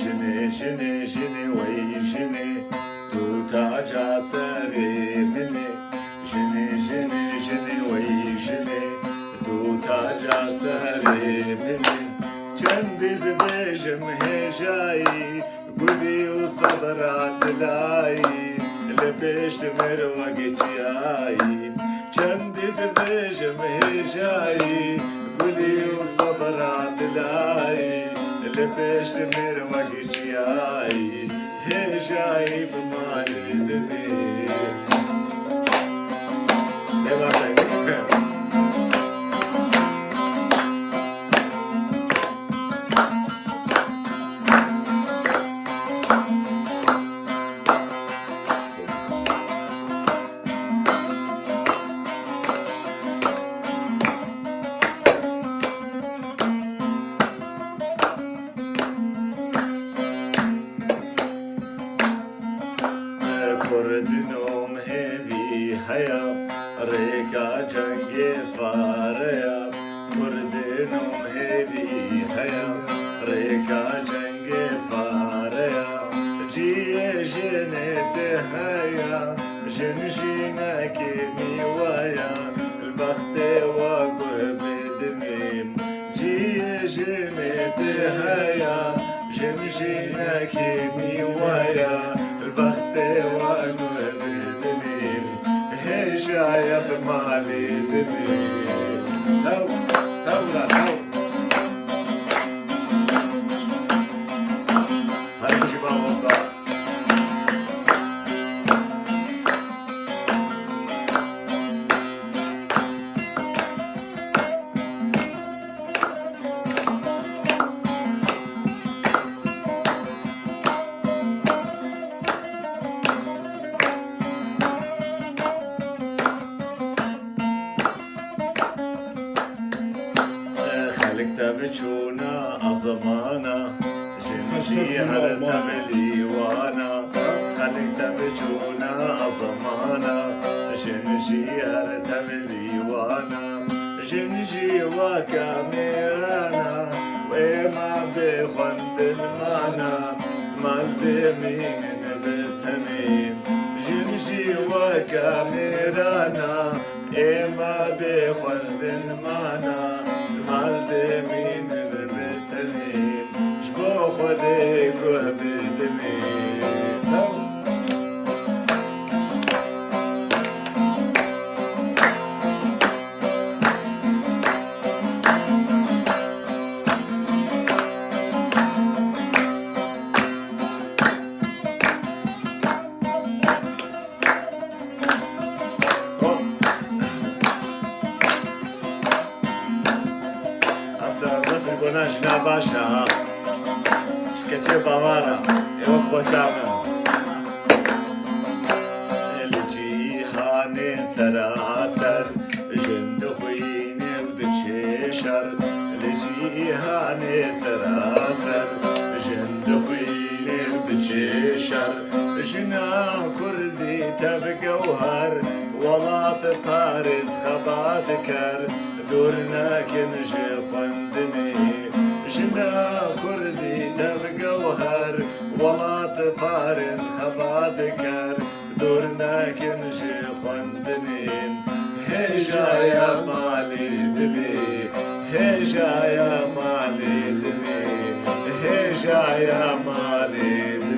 جني جني جني وي جني تو تاجا سري مني جني جني جني وي جني تو تاجا سري مني چند زبجم هجاي قولي وصبرات لاي لبش مروقتياي چند زبجم هجاي قولي وصبرات لاي لبش مروقتياي هجاي بمالي دمي کردنم هوی هیا ریکا جنگ فاریا کردنم هوی هیا ریکا جنگ فاریا جی جنت هیا جن جنك میوایا البخت واقع بدمیم جی جنت هیا جن جنك میوایا البخت واقع بدمیم هجايا بمالي دمیم تو تولا تو هاي جبال وسطا تبجونا أزمانا جنجي هل تبلي وانا خليك تبجونا أزمانا جنجي هل تبلي وانا جنجي وكاميرانا وما بخند المانا مالدمين بالتميم جنجي وكاميرانا إما بخند المانا مالدمين بالتميم جبو خليك وبالتميم بس نباشا شكتشي بامانا يوم خوشامن الجيهان سراسر جند خويني بدشيشر الجيهان سراسر جند خويني بدشيشر جنا كردي تبقوهر ولا تطارز خباتكر دورنا كنجي خندني جنا كردي تبقوهر ولا تطارز خباتكر دورنا كنجي خندني هجا يا مالي دمي هجا يا مالي دمي هجا يا مالي دمي